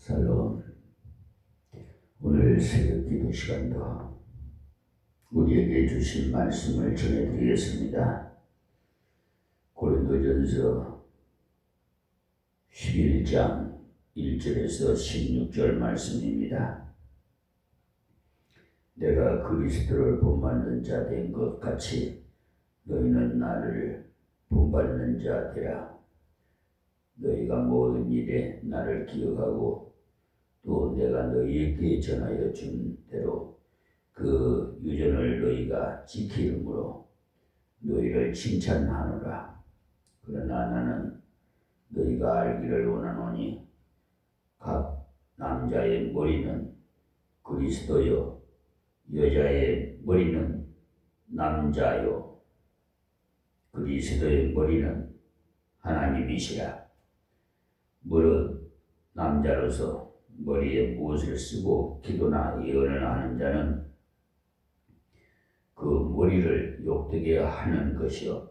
샬롬. 오늘 새벽 기도 시간도 우리에게 주신 말씀을 전해드리겠습니다. 고린도전서 11장 1절에서 16절 말씀입니다. 내가 그리스도를 본받는 자 된 것 같이 너희는 나를 본받는 자 되라. 너희가 모든 일에 나를 기억하고 또 내가 너희에게 전하여 준 대로 그 유전을 너희가 지키므로 너희를 칭찬하노라. 그러나 나는 너희가 알기를 원하노니 각 남자의 머리는 그리스도요 여자의 머리는 남자요 그리스도의 머리는 하나님이시라. 무릇 남자로서 머리에 무엇을 쓰고 기도나 예언을 하는 자는 그 머리를 욕되게 하는 것이요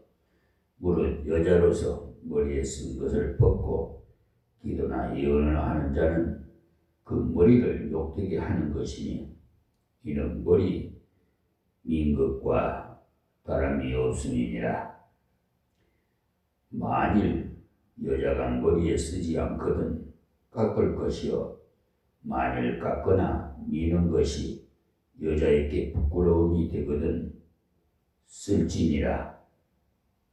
무릇 여자로서 머리에 쓴 것을 벗고 기도나 예언을 하는 자는 그 머리를 욕되게 하는 것이니 이는 머리 민 것과 다름이 없음이니라. 만일 여자가 머리에 쓰지 않거든 깎을 것이요 만일 깎거나 미는 것이 여자에게 부끄러움이 되거든 쓸지니라.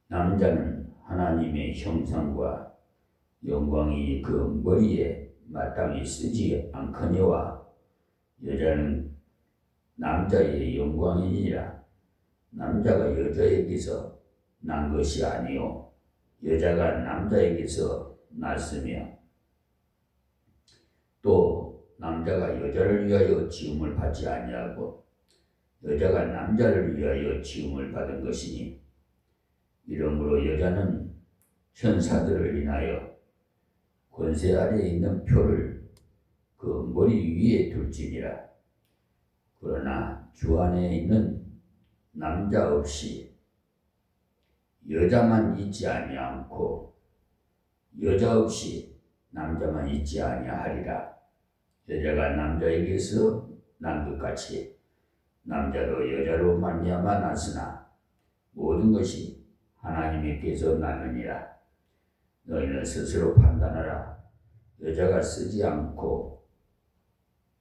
남자는 하나님의 형상과 영광이 그 머리에 마땅히 쓰지 않거니와 여자는 남자의 영광이니라. 남자가 여자에게서 난 것이 아니요 여자가 남자에게서 났으며 또 남자가 여자를 위하여 지음을 받지 아니하고 여자가 남자를 위하여 지음을 받은 것이니 이러므로 여자는 천사들을 인하여 권세 아래에 있는 표를 그 머리 위에 둘지니라. 그러나 주 안에 있는 남자 없이 여자만 있지 아니하고 여자 없이 남자만 있지 아니하리라. 여자가 남자에게서 난 것 같이 남자도 여자로 말미암아 났으나 모든 것이 하나님께서 났느니라. 너희는 스스로 판단하라. 여자가 쓰지 않고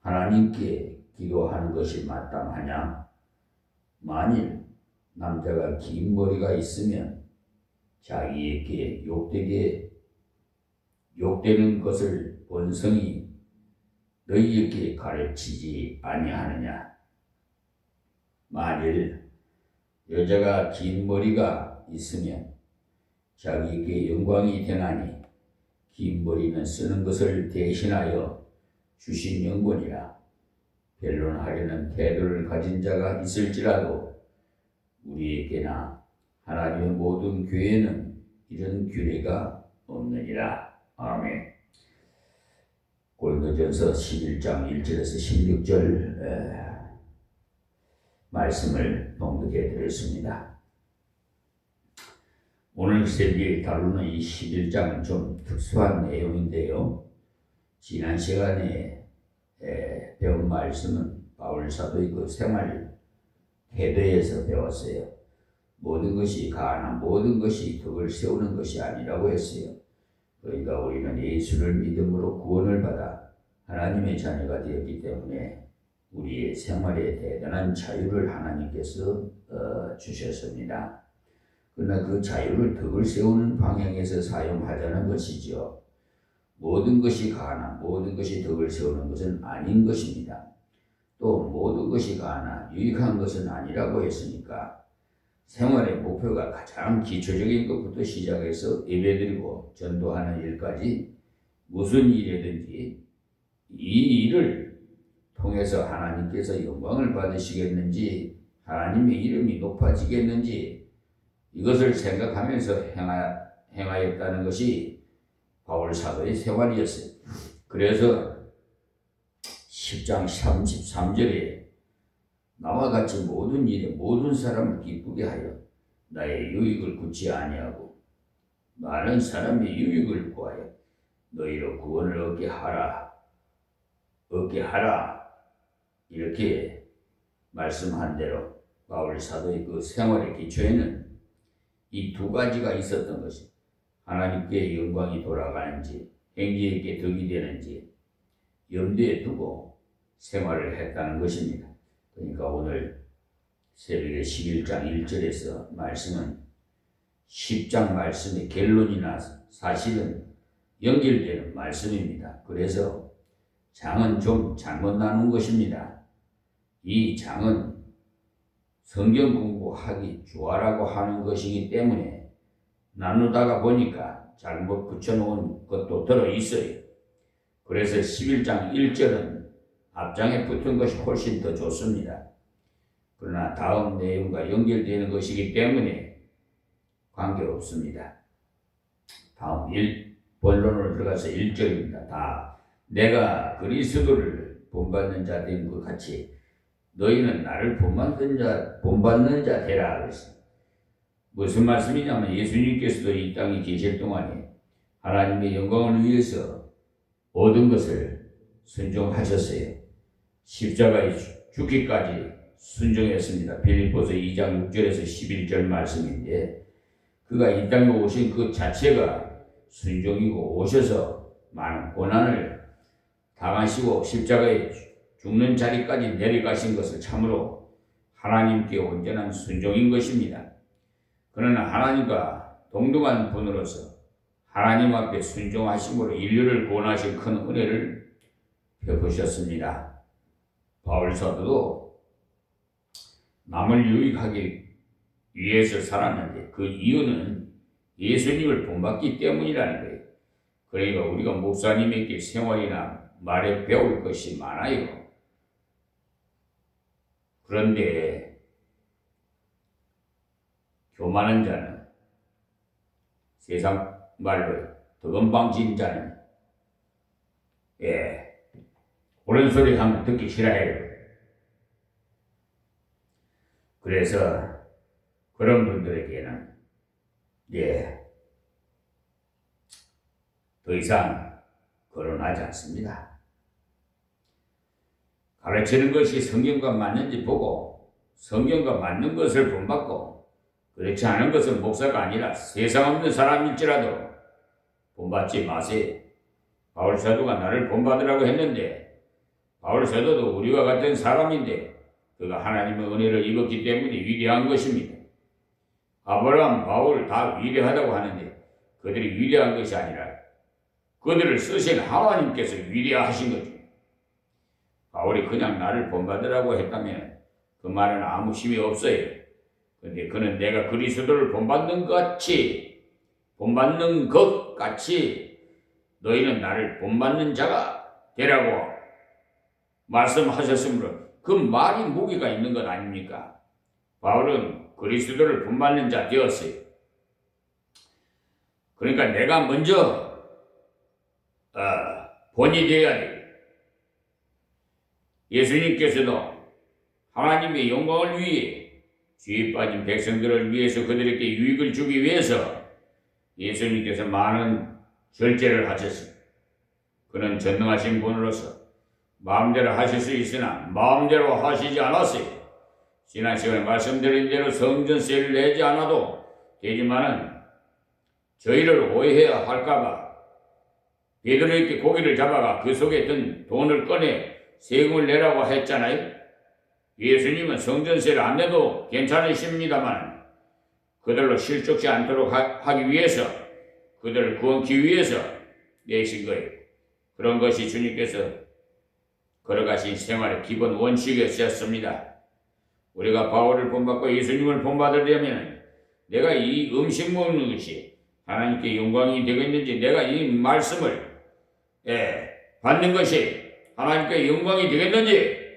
하나님께 기도하는 것이 마땅하냐? 만일 남자가 긴 머리가 있으면 자기에게 욕되는 것을 본성이 너희에게 가르치지 아니하느냐? 만일 여자가 긴 머리가 있으면 자기에게 영광이 되나니 긴 머리는 쓰는 것을 대신하여 주신 영권이라. 변론하려는 태도를 가진 자가 있을지라도 우리에게나 하나님의 모든 교회는 이런 규례가 없느니라. 아멘. 고린도전서 11장 1절에서 16절 말씀을 봉독해 드렸습니다. 오늘 새벽에 다루는 이 11장은 좀 특수한 내용인데요. 지난 시간에 배운 말씀은 바울 사도의 그 생활 태도에서 배웠어요. 모든 것이 가난한 모든 것이 덕을 세우는 것이 아니라고 했어요. 그러니까 우리는 예수를 믿음으로 구원을 받아 하나님의 자녀가 되었기 때문에 우리의 생활에 대단한 자유를 하나님께서 주셨습니다. 그러나 그 자유를 덕을 세우는 방향에서 사용하자는 것이죠. 모든 것이 가난한 모든 것이 덕을 세우는 것은 아닌 것입니다. 또 모든 것이 가난한 유익한 것은 아니라고 했으니까 생활의 목표가 가장 기초적인 것부터 시작해서 예배드리고 전도하는 일까지 무슨 일이든지 이 일을 통해서 하나님께서 영광을 받으시겠는지 하나님의 이름이 높아지겠는지 이것을 생각하면서 행하였다는 것이 바울 사도의 생활이었어요. 그래서 10장 33절에 나와 같이 모든 일에 모든 사람을 기쁘게 하여 나의 유익을 굳지 아니하고 많은 사람의 유익을 구하여 너희로 구원을 얻게 하라. 얻게 하라. 이렇게 말씀한 대로 바울 사도의 그 생활의 기초에는 이 두 가지가 있었던 것이 하나님께 영광이 돌아가는지 행지에게 덕이 되는지 염두에 두고 생활을 했다는 것입니다. 그러니까 오늘 새벽에 11장 1절에서 말씀은 10장 말씀의 결론이나 사실은 연결되는 말씀입니다. 그래서 장은 좀 잘못 나눈 것입니다. 이 장은 성경 공부하기 좋아라고 하는 것이기 때문에 나누다가 보니까 잘못 붙여놓은 것도 들어있어요. 그래서 11장 1절은 앞장에 붙은 것이 훨씬 더 좋습니다. 그러나 다음 내용과 연결되는 것이기 때문에 관계없습니다. 다음 본론으로 들어가서 1절입니다. 다 내가 그리스도를 본받는 자 된 것 같이 너희는 나를 본받는 자 되라 그랬습니다. 무슨 말씀이냐면 예수님께서도 이 땅에 계실 동안에 하나님의 영광을 위해서 모든 것을 순종하셨어요. 십자가에 죽기까지 순종했습니다. 빌립보서 2장 6절에서 11절 말씀인데 그가 이 땅에 오신 그 자체가 순종이고 오셔서 많은 고난을 당하시고 십자가에 죽는 자리까지 내려가신 것을 참으로 하나님께 온전한 순종인 것입니다. 그러나 하나님과 동등한 분으로서 하나님 앞에 순종하심으로 인류를 구원하신 큰 은혜를 베푸셨습니다. 바울 사도도 남을 유익하기 위해서 살았는데 그 이유는 예수님을 본받기 때문이라는 거예요. 그러니까 우리가 목사님에게 생활이나 말에 배울 것이 많아요. 그런데 교만한 자는 세상 말로 덕은방진 자는 옳은 소리 하면 듣기 싫어해요. 그래서 그런 분들에게는 더 이상 거론하지 않습니다. 가르치는 것이 성경과 맞는지 보고 성경과 맞는 것을 본받고 그렇지 않은 것은 목사가 아니라 세상 없는 사람일지라도 본받지 마세요. 바울 사도가 나를 본받으라고 했는데 바울 사도도 우리와 같은 사람인데 그가 하나님의 은혜를 입었기 때문에 위대한 것입니다. 아브라함, 바울 다 위대하다고 하는데 그들이 위대한 것이 아니라 그들을 쓰신 하나님께서 위대하신 거죠. 바울이 그냥 나를 본받으라고 했다면 그 말은 아무 힘이 없어요. 그런데 그는 내가 그리스도를 본받는 것 같이 너희는 나를 본받는 자가 되라고 말씀하셨으므로 그 말이 무게가 있는 것 아닙니까? 바울은 그리스도를 본받는 자 되었어요. 그러니까 내가 먼저 본이 되어야 돼요. 예수님께서도 하나님의 영광을 위해 죄에 빠진 백성들을 위해서 그들에게 유익을 주기 위해서 예수님께서 많은 절제를 하셨습니다. 그는 전능하신 분으로서 마음대로 하실 수 있으나 마음대로 하시지 않았어요. 지난 시간에 말씀드린 대로 성전세를 내지 않아도 되지만은 저희를 오해해야 할까봐 베드로에게 고기를 잡아가 그 속에 든 돈을 꺼내 세금을 내라고 했잖아요. 예수님은 성전세를 안 내도 괜찮으십니다만 그들로 실족지 않도록 하기 위해서 그들을 구원하기 위해서 내신 거예요. 그런 것이 주님께서 걸어가신 생활의 기본 원칙이었습니다. 우리가 바울을 본받고 예수님을 본받으려면 내가 이 음식 먹는 것이 하나님께 영광이 되겠는지 내가 이 말씀을 받는 것이 하나님께 영광이 되겠는지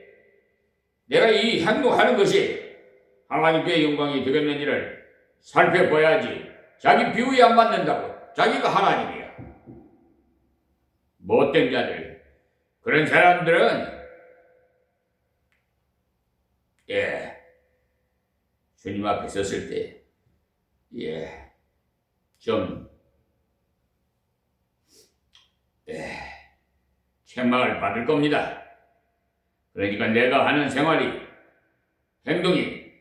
내가 이 행동하는 것이 하나님께 영광이 되겠는지를 살펴봐야지. 자기 비유에 안 맞는다고 자기가 하나님이야. 못된 자들 그런 사람들은 주님 앞에 섰을 때 좀 책망을 받을 겁니다. 그러니까 내가 하는 생활이, 행동이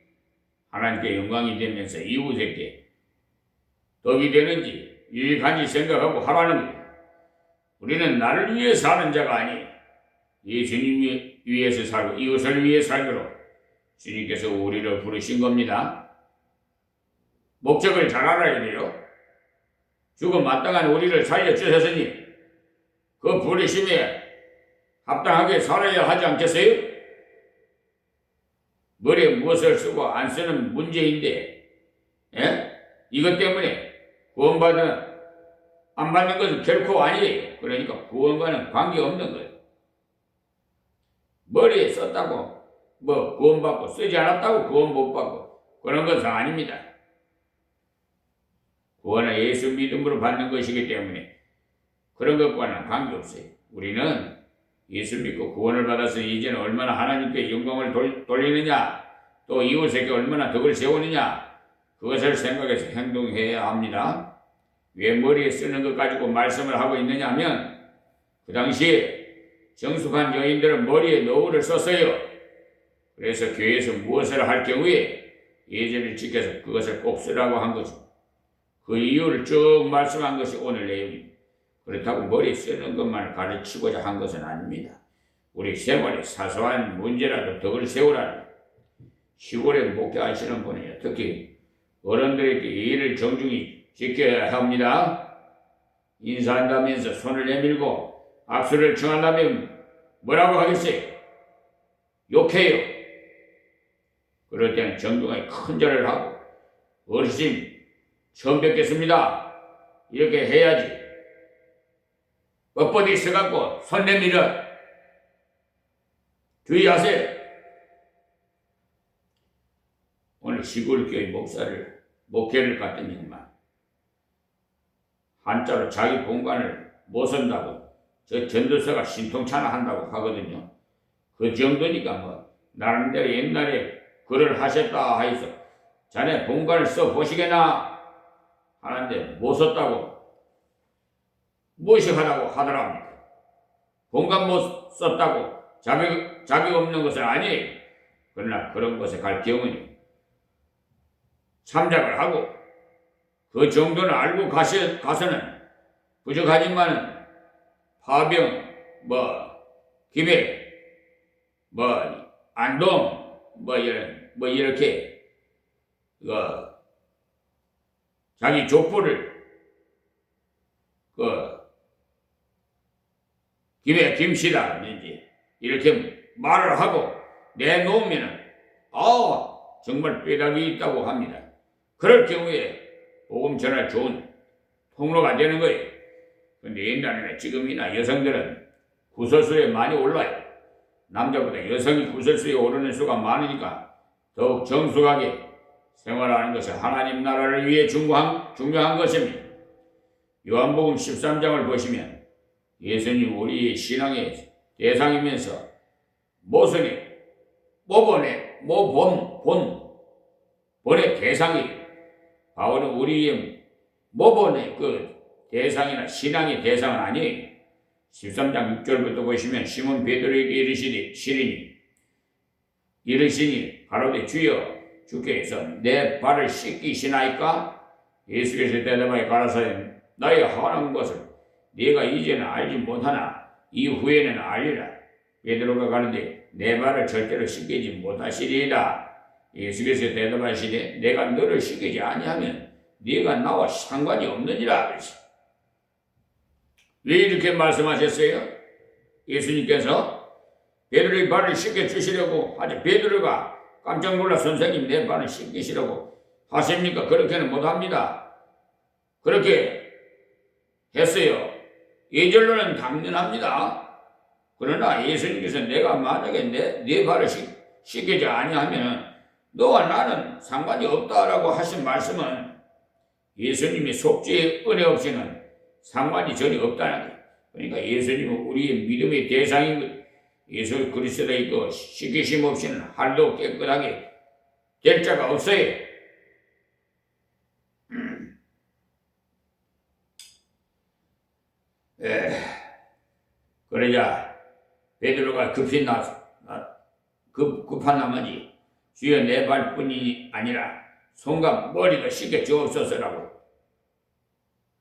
하나님께 영광이 되면서 이웃에게 덕이 되는지 유익한지 생각하고 하라는 거예요. 우리는 나를 위해 사는 자가 아니 예수님 위해서 살고 이웃을 위해 살도록 주님께서 우리를 부르신 겁니다. 목적을 잘 알아야 돼요. 죽음 마땅한 우리를 살려주셨으니 그 부르심에 합당하게 살아야 하지 않겠어요? 머리에 무엇을 쓰고 안 쓰는 문제인데, 이것 때문에 구원받는 안 받는 것은 결코 아니에요. 그러니까 구원과는 관계없는 거예요. 머리에 썼다고 뭐 구원받고 쓰지 않았다고 구원 못 받고 그런 것은 아닙니다. 구원은 예수 믿음으로 받는 것이기 때문에 그런 것과는 관계없어요. 우리는 예수 믿고 구원을 받아서 이제는 얼마나 하나님께 영광을 돌리느냐, 또 이웃에게 얼마나 덕을 세우느냐, 그것을 생각해서 행동해야 합니다. 왜 머리에 쓰는 것 가지고 말씀을 하고 있느냐 하면, 그 당시에 정숙한 여인들은 머리에 노후를 썼어요. 그래서 교회에서 무엇을 할 경우에 예절을 지켜서 그것을 꼭 쓰라고 한 거죠. 그 이유를 쭉 말씀한 것이 오늘 내용입니다. 그렇다고 머리에 쓰는 것만 가르치고자 한 것은 아닙니다. 우리 생활에 사소한 문제라도 덕을 세우라는, 시골에 목회하시는 분이 특히 어른들에게 예의를 정중히 지켜야 합니다. 인사한다면서 손을 내밀고 악수를 청한다면 뭐라고 하겠어요? 욕해요. 그럴 때는 정중하게 큰 절을 하고 어르신 처음 뵙겠습니다 이렇게 해야지. 뻣뻣이 있어갖고 손 내밀어. 주의하세요. 오늘 시골교회 목회를 갔더니만 한자로 자기 공간을 못 쓴다고 저 전도서가 신통찮아 한다고 하거든요. 그 정도니까 뭐 나름대로 옛날에 글을 하셨다 하여서 자네 공간을 써 보시게나 하는데 못 썼다고 무엇이하라고 하더랍니다. 공간 못 썼다고 자격 없는 것은 아니에요. 그러나 그런 곳에 갈 경우는 참작을 하고 그 정도는 알고 가서는 부족하지만 파병, 기백, 안동, 이렇게 자기 족보를 김해 김씨라든지 이렇게 말을 하고 내놓으면은 정말 뼈다귀 있다고 합니다. 그럴 경우에 복음 전할 좋은 통로가 되는 거예요. 근데 옛날에나 지금이나 여성들은 구설수에 많이 올라요. 남자보다 여성이 구설수에 오르는 수가 많으니까 더욱 정숙하게 생활하는 것이 하나님 나라를 위해 중요한 것입니다. 요한복음 13장을 보시면 예수님 우리의 신앙의 대상이면서 본의 대상이 바울은 우리의 모본의 그 대상이나 신앙의 대상은 아니에요. 13장 6절부터 보시면 시몬 베드로에게 이르시니 가로되 주여 주께서 내 발을 씻기시나이까? 예수께서 대답하여 가라사대 나의 하는 것을 네가 이제는 알지 못하나 이후에는 알리라. 베드로가 가는데 내 발을 절대로 씻기지 못하시리이다. 예수께서 대답하시되 내가 너를 씻기지 아니하면 네가 나와 상관이 없느니라. 왜 이렇게 말씀하셨어요? 예수님께서 베드로의 발을 씻겨주시려고 하지 베드로가 깜짝 놀라 선생님 내 발을 씻기시려고 하십니까? 그렇게는 못합니다. 그렇게 했어요. 예절로는 당연합니다. 그러나 예수님께서 내가 만약에 내 발을 씻기지 아니하면 너와 나는 상관이 없다라고 하신 말씀은 예수님의 속죄의 은혜 없이는 상관이 전혀 없다는 거예요. 그러니까 예수님은 우리의 믿음의 대상인 거예요. 예수 그리스도의 그 씻기심 없이는 할도 깨끗하게 될 자가 없어요. 그러자 베드로가 급한 나머지 주여 내 발뿐이 아니라 손과 머리도 씻겨 주옵소서라고.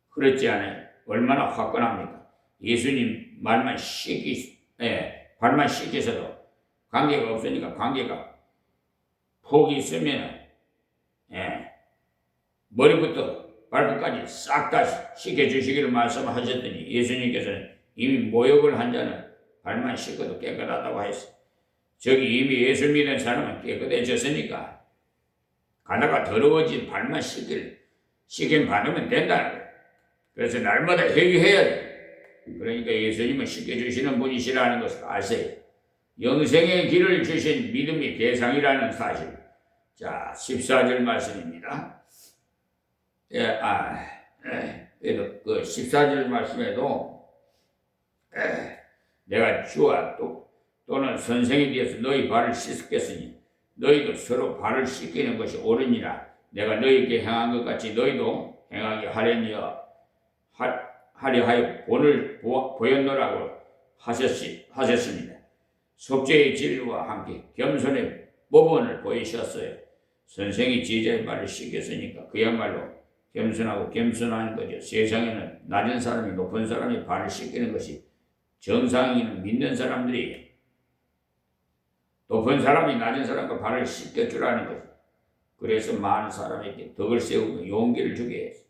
그렇지 않아요? 얼마나 화끈합니까? 예수님 발만 씻기셔도 관계가 없으니까 관계가 폭이 있으면 머리부터 발끝까지 싹 다 씻겨주시기를 말씀하셨더니 예수님께서는 이미 모욕을 한 자는 발만 씻어도 깨끗하다고 했어요. 저기 이미 예수 믿는 사람은 깨끗해졌으니까 가다가 더러워진 발만 씻김 받으면 된다는 거예요. 그래서 날마다 회개해야 돼요. 그러니까 예수님은 씻겨주시는 분이시라는 것을 아세요. 영생의 길을 주신 믿음의 대상이라는 사실. 자, 14절 말씀입니다. 그래도 그 14절 말씀에도 내가 주와 또는 선생에 대해서 너희 발을 씻겠으니 너희도 서로 발을 씻기는 것이 옳으니라. 내가 너희에게 행한 것 같이 너희도 행하게 하려 하여 본을 보였노라고 하셨습니다. 속죄의 진리와 함께 겸손의 모범을 보이셨어요. 선생이 제자의 발을 씻겼으니까 그야말로 겸손하고 겸손한 거죠. 세상에는 낮은 사람이 높은 사람이 발을 씻기는 것이 정상이는 믿는 사람들이 높은 사람이 낮은 사람과 발을 씻겨주라는 거죠. 그래서 많은 사람에게 덕을 세우고 용기를 주게 했어요.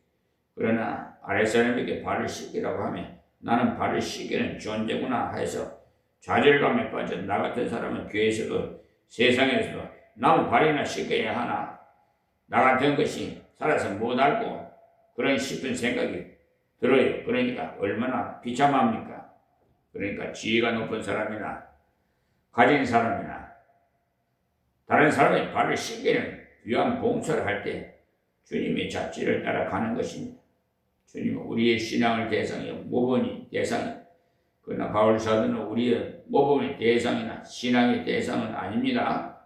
그러나 아랫사람에게 발을 씻기라고 하면 나는 발을 씻기는 존재구나 해서 좌절감에 빠져 나 같은 사람은 교회에서도 세상에서도 나무 발이나 씻겨야 하나 나 같은 것이 살아서 못알고 그런 싶은 생각이 들어요. 그러니까 얼마나 비참합니까? 그러니까 지위가 높은 사람이나 가진 사람이나 다른 사람의 발을 씻기는 위한 봉사를 할 때 주님의 잡지를 따라가는 것입니다. 주님은 우리의 신앙을 대상이요 모범이 대상이요. 그러나 바울 사도는 우리의 모범의 대상이나 신앙의 대상은 아닙니다.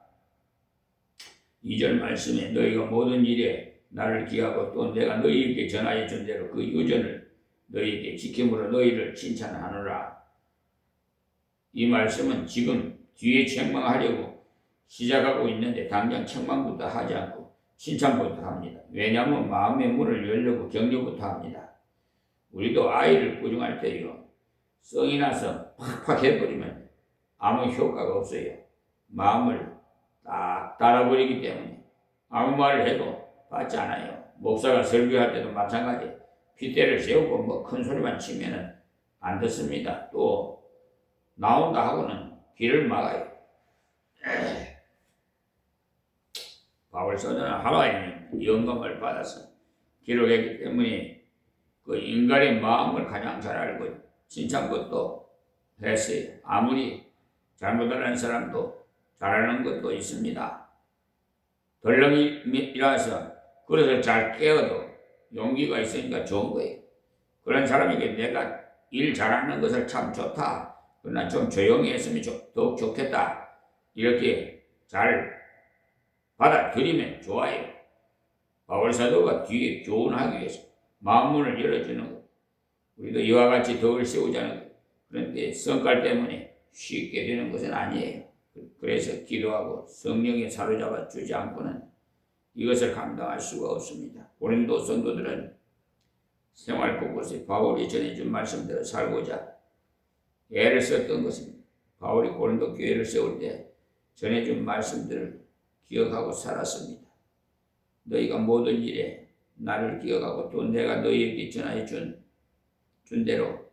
2절 말씀에 너희가 모든 일에 나를 기하고 또 내가 너희에게 전하여 준 대로 그 유전을 너희에게 지킴으로 너희를 칭찬하노라. 이 말씀은 지금 뒤에 책망하려고 시작하고 있는데 당장 책망부터 하지 않고 칭찬부터 합니다. 왜냐하면 마음의 문을 열려고 격려부터 합니다. 우리도 아이를 꾸중할 때요. 성이 나서 팍팍 해버리면 아무 효과가 없어요. 마음을 딱 따라버리기 때문에 아무 말을 해도 받지 않아요. 목사가 설교할 때도 마찬가지. 핏대를 세우고 뭐 큰 소리만 치면은 안 듣습니다. 또 나온다 하고는 길을 막아요. 바울 사도는 하나님의 영감을 받아서 기록했기 때문에 그 인간의 마음을 가장 잘 알고 칭찬것도 했어요. 아무리 잘못하는 사람도 잘하는 것도 있습니다. 덜렁이라서 그래서 잘 깨어도 용기가 있으니까 좋은 거예요. 그런 사람에게 내가 일 잘하는 것을 참 좋다. 그러나 좀 조용히 했으면 더욱 좋겠다. 이렇게 잘 받아들이면 좋아요. 바울 사도가 뒤에 교훈하기 위해서 마음문을 열어주는 것. 우리도 이와 같이 덕을 세우자는 것. 그런데 성깔 때문에 쉽게 되는 것은 아니에요. 그래서 기도하고 성령에 사로잡아 주지 않고는 이것을 감당할 수가 없습니다. 고린도 성도들은 생활 곳곳에 바울이 전해준 말씀대로 살고자 애를 썼던 것입니다. 바울이 고린도 교회를 세울 때 전해준 말씀들을 기억하고 살았습니다. 너희가 모든 일에 나를 기억하고 또 내가 너희에게 전하여 준 대로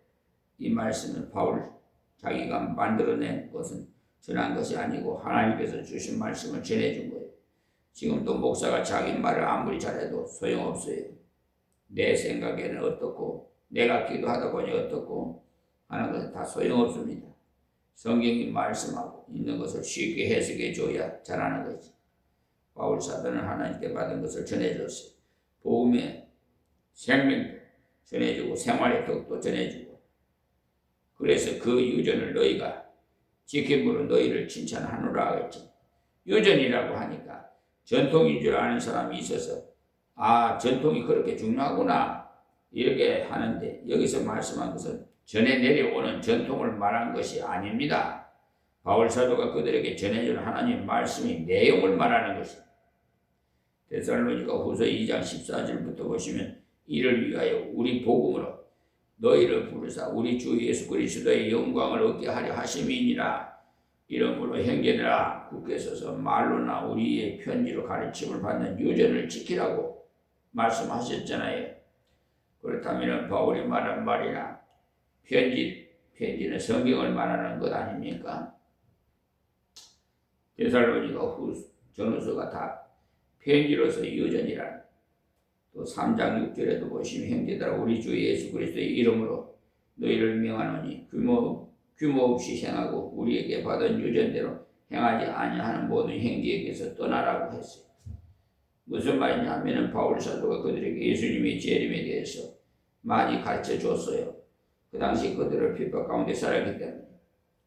이 말씀은 바울 자기가 만들어낸 것은 전한 것이 아니고 하나님께서 주신 말씀을 전해준 거예요. 지금도 목사가 자기 말을 아무리 잘해도 소용없어요. 내 생각에는 어떻고 내가 기도하다 보니 어떻고 하는 것은 다 소용없습니다. 성경이 말씀하고 있는 것을 쉽게 해석해 줘야 잘하는 거지. 바울 사도는 하나님께 받은 것을 전해줬어요. 복음의 생명도 전해주고 생활의 덕도 전해주고 그래서 그 유전을 너희가 지킴으로 너희를 칭찬하노라 하겠지. 유전이라고 하니까 전통인 줄 아는 사람이 있어서 전통이 그렇게 중요하구나 이렇게 하는데 여기서 말씀한 것은 전해 내려오는 전통을 말한 것이 아닙니다. 바울 사도가 그들에게 전해준 하나님의 말씀의 내용을 말하는 것입니다. 데살로니가 후서 2장 14절부터 보시면 이를 위하여 우리 복음으로 너희를 부르사 우리 주 예수 그리스도의 영광을 얻게 하려 하심이니라. 이러므로 형제들아 굳게 서서 말로나 우리의 편지로 가르침을 받는 유전을 지키라고 말씀하셨잖아요. 그렇다면 바울이 말한 말이나 편지는 성경을 말하는 것 아닙니까? 데살로니가 전후서가 다 편지로서 유전이라. 또 3장 6절에도 보시면 형제들아 우리 주 예수 그리스도의 이름으로 너희를 명하노니 규모 없이 행하고 우리에게 받은 유전대로 행하지 아니하는 모든 형제에게서 떠나라고 했어요. 무슨 말이냐 하면 바울 사도가 그들에게 예수님의 재림에 대해서 많이 가르쳐 줬어요. 그 당시 그들을 핍박 가운데 살았기 때문에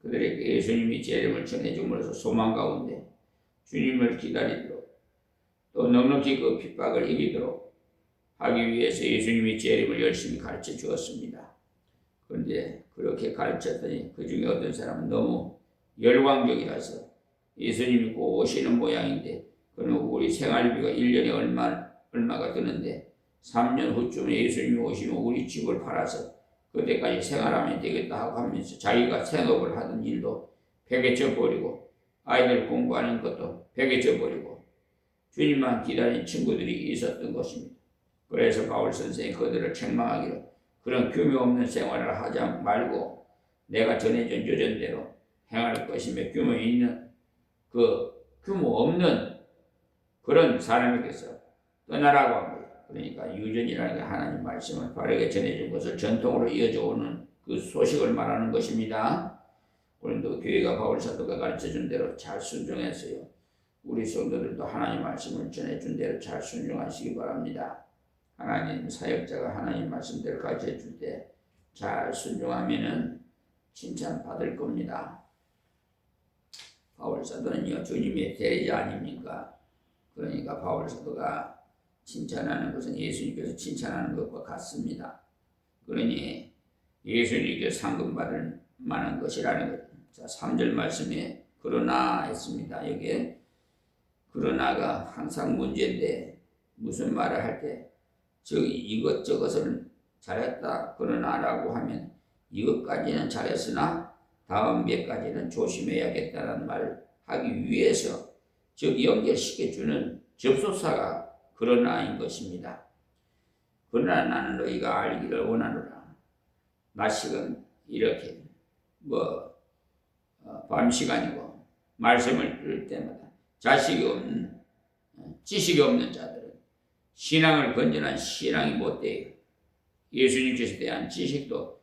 그들에게 예수님의 재림을 전해줌으로써 소망 가운데 주님을 기다리도록 또 넉넉히 그 핍박을 이기도록 하기 위해서 예수님의 재림을 열심히 가르쳐 주었습니다. 그런데 그렇게 가르쳤더니 그 중에 어떤 사람은 너무 열광적이라서 예수님이 꼭 오시는 모양인데 그는 우리 생활비가 1년에 얼마가 드는데 3년 후쯤에 예수님이 오시면 우리 집을 팔아서 그때까지 생활하면 되겠다 하고 하면서 자기가 생업을 하던 일도 벽에 져버리고 아이들 공부하는 것도 벽에 져버리고 주님만 기다린 친구들이 있었던 것입니다. 그래서 바울 선생이 그들을 책망하기로 그런 규모 없는 생활을 하지 말고 내가 전해준 유전대로 행할 것이며 규모 없는 그런 사람에게서 떠나라고 합니다. 그러니까 유전이라는 게 하나님 말씀을 바르게 전해준 것을 전통으로 이어져 오는 그 소식을 말하는 것입니다. 오늘도 교회가 바울 사도가 가르쳐준 대로 잘 순종했어요. 우리 성도들도 하나님 말씀을 전해준 대로 잘 순종하시기 바랍니다. 하나님 사역자가 하나님 말씀대로 가르쳐줄 때 잘 순종하면은 칭찬받을 겁니다. 바울 사도는요 주님의 대리자 아닙니까? 그러니까 바울 사도가 칭찬하는 것은 예수님께서 칭찬하는 것과 같습니다. 그러니 예수님께 상급받을 만한 것이라는 것. 자, 3절 말씀에 그러나 했습니다. 여기에 그러나가 항상 문제인데 무슨 말을 할 때 이것저것을 잘했다 그러나라고 하면 이것까지는 잘했으나 다음 몇 가지는 조심해야겠다는 말을 하기 위해서 연결시켜주는 접속사가 그러나인 것입니다. 그러나 나는 너희가 알기를 원하노라. 낮시간 이렇게 밤 시간이고 말씀을 들을 때마다 지식이 없는 자들은 신앙을 건전한 신앙이 못 돼요. 예수님께서 대한 지식도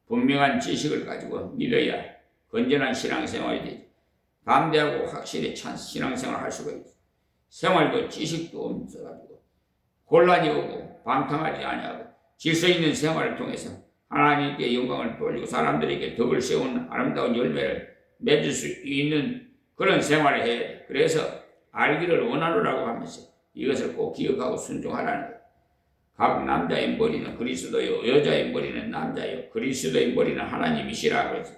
분명한 지식을 가지고 믿어야 건전한 신앙생활이 되죠. 담대하고 확실히 찬 신앙생활을 할 수가 있어요. 생활도 지식도 없어가지고 혼란이 오고 방탕하지 아니하고 질서 있는 생활을 통해서 하나님께 영광을 돌리고 사람들에게 덕을 세우는 아름다운 열매를 맺을 수 있는 그런 생활을 해야 돼. 그래서 알기를 원하노라고 하면서 이것을 꼭 기억하고 순종하라는 거예요. 각 남자의 머리는 그리스도요 여자의 머리는 남자요 그리스도의 머리는 하나님이시라고 해서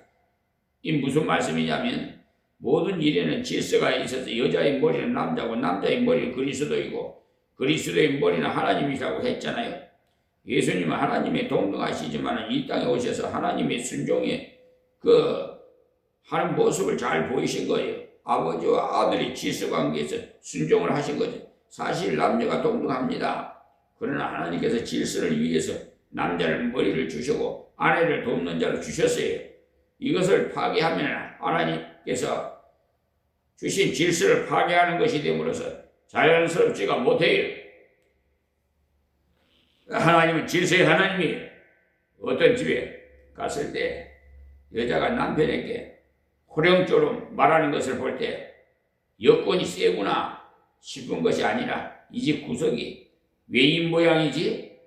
이 무슨 말씀이냐면 모든 일에는 질서가 있어서 여자의 머리는 남자고 남자의 머리는 그리스도이고 그리스도의 머리는 하나님이라고 했잖아요. 예수님은 하나님의 동등하시지만 이 땅에 오셔서 하나님의 순종에 하는 모습을 잘 보이신 거예요. 아버지와 아들이 질서관계에서 순종을 하신 거죠. 사실 남녀가 동등합니다. 그러나 하나님께서 질서를 위해서 남자를 머리를 주시고 아내를 돕는 자를 주셨어요. 이것을 파괴하면 하나님께서 주신 질서를 파괴하는 것이 됨으로써 자연스럽지가 못해요. 하나님은 질서의 하나님이에요. 어떤 집에 갔을 때 여자가 남편에게 호령조로 말하는 것을 볼 때 여건이 세구나 싶은 것이 아니라 이 집 구석이 왜 이 모양이지?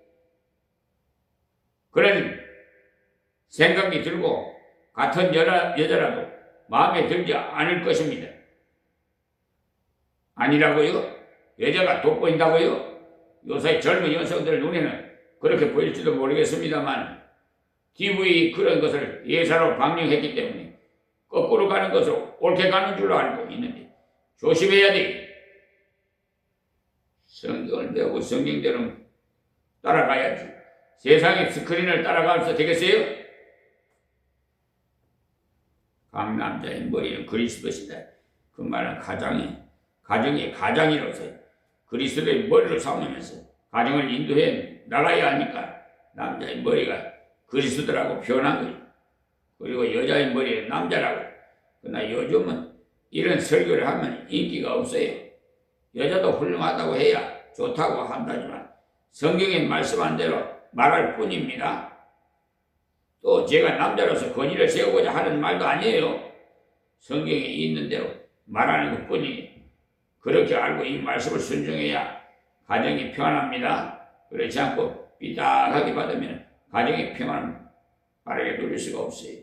그런 생각이 들고 같은 여자라도 마음에 들지 않을 것입니다. 아니라고요? 여자가 돋보인다고요? 요새 젊은 여성들 눈에는 그렇게 보일지도 모르겠습니다만 TV 그런 것을 예사로 방영했기 때문에 거꾸로 가는 것을 옳게 가는 줄로 알고 있는데 조심해야 돼. 성경을 배우고 성경대로 따라가야지. 세상의 스크린을 따라가면서 되겠어요? 각 남자의 머리는 그리스도시다. 그 말은 가정의 가장이로서 그리스도의 머리를 삼으면서 가정을 인도해 나가야 하니까 남자의 머리가 그리스도라고 표현한 거예요. 그리고 여자의 머리는 남자라고. 그러나 요즘은 이런 설교를 하면 인기가 없어요. 여자도 훌륭하다고 해야 좋다고 한다지만 성경에 말씀한 대로 말할 뿐입니다. 또 제가 남자로서 권위를 세우고자 하는 말도 아니에요. 성경에 있는 대로 말하는 것뿐이니 그렇게 알고 이 말씀을 순종해야 가정이 평안합니다. 그렇지 않고 삐딱하게 받으면 가정의 평안을 빠르게 누릴 수가 없어요.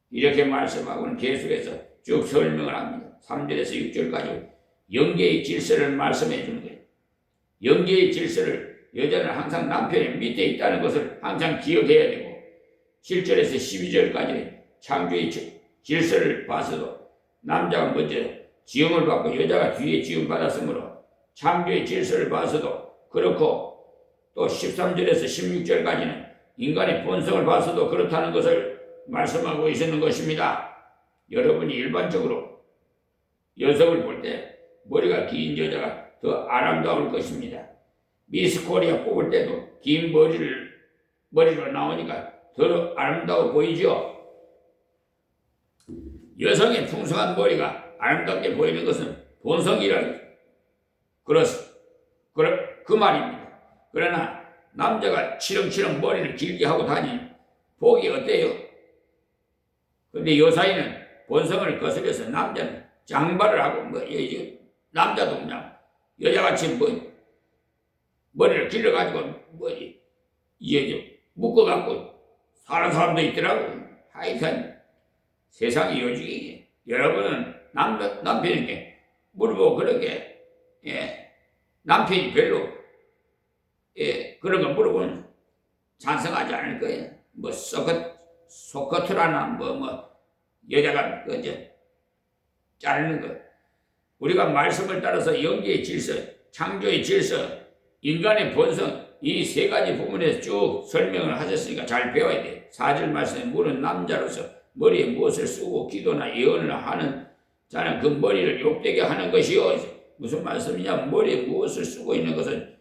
이렇게 말씀하고는 계속해서 쭉 설명을 합니다. 3절에서 6절까지 영계의 질서를 말씀해 주는 거예요. 영계의 질서를 여자는 항상 남편의 밑에 있다는 것을 항상 기억해야 되고 7절에서 12절까지 창조의 질서를 봐서도 남자가 먼저 지음을 받고 여자가 뒤에 지음 받았으므로 창조의 질서를 봐서도 그렇고 또 13절에서 16절까지는 인간의 본성을 봐서도 그렇다는 것을 말씀하고 있는 것입니다. 여러분이 일반적으로 여성을 볼 때 머리가 긴 여자가 더 아름다울 것입니다. 미스 코리아 뽑을 때도 긴 머리로 나오니까 더 아름다워 보이죠? 여성의 풍성한 머리가 아름답게 보이는 것은 본성이라는 그 말입니다. 그러나 남자가 치렁치렁 머리를 길게 하고 다니는 보기 어때요? 근데 요 사이는 본성을 거슬려서 남자는 장발을 하고 남자도 그냥 여자같이 머리를 길러가지고 묶어갖고 사는 사람도 있더라고. 하여간 세상이 요즘이 여러분은 남편에게 물어보고 그렇게 남편이 별로 그런 거 물어보면 찬성하지 않을 거예요. 소커트라나 여자가 자르는 거. 우리가 말씀을 따라서 영계의 질서, 창조의 질서, 인간의 본성 이 세 가지 부분에서 쭉 설명을 하셨으니까 잘 배워야 돼. 4절 말씀에 물은 남자로서 머리에 무엇을 쓰고 기도나 예언을 하는 자는 그 머리를 욕되게 하는 것이요. 무슨 말씀이냐? 머리에 무엇을 쓰고 있는 것은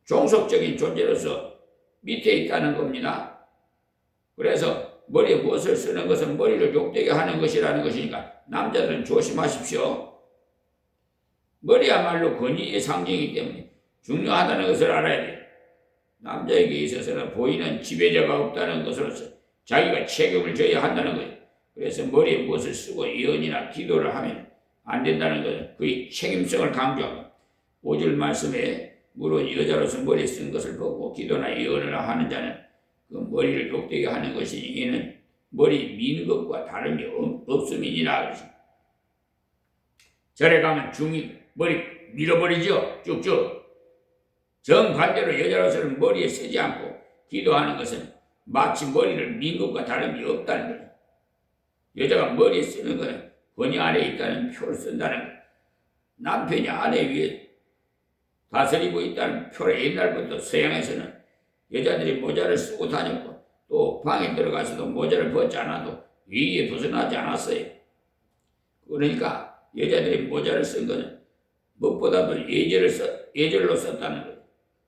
종속적인 존재로서 밑에 있다는 겁니다. 그래서 머리에 무엇을 쓰는 것은 머리를 욕되게 하는 것이라는 것이니까 남자들은 조심하십시오. 머리야말로 권위의 상징이기 때문에 중요하다는 것을 알아야 돼요. 남자에게 있어서는 보이는 지배자가 없다는 것으로서 자기가 책임을 져야 한다는 거예요. 그래서 머리에 무엇을 쓰고 예언이나 기도를 하면 안 된다는 것은 그의 책임성을 강조합니다. 5절 말씀에 물론 여자로서 머리에 쓴 것을 보고 기도나 예언을 하는 자는 그 머리를 욕되게 하는 것이니 이는 머리 미는 것과 다름이 없음이니라. 절에 가면 중이 머리 밀어버리죠. 쭉쭉. 정반대로 여자로서는 머리에 쓰지 않고 기도하는 것은 마치 머리를 민 것과 다름이 없다는 거예요. 여자가 머리에 쓰는 것은 권위 안에 있다는 표를 쓴다는 거예요. 남편이 아내 위에 다스리고 있다는 표를 옛날부터 서양에서는 여자들이 모자를 쓰고 다녔고 또 방에 들어가서도 모자를 벗지 않아도 위에 벗어나지 않았어요. 그러니까 여자들이 모자를 쓴 것은 무엇보다도 예절로 썼다는 거예요.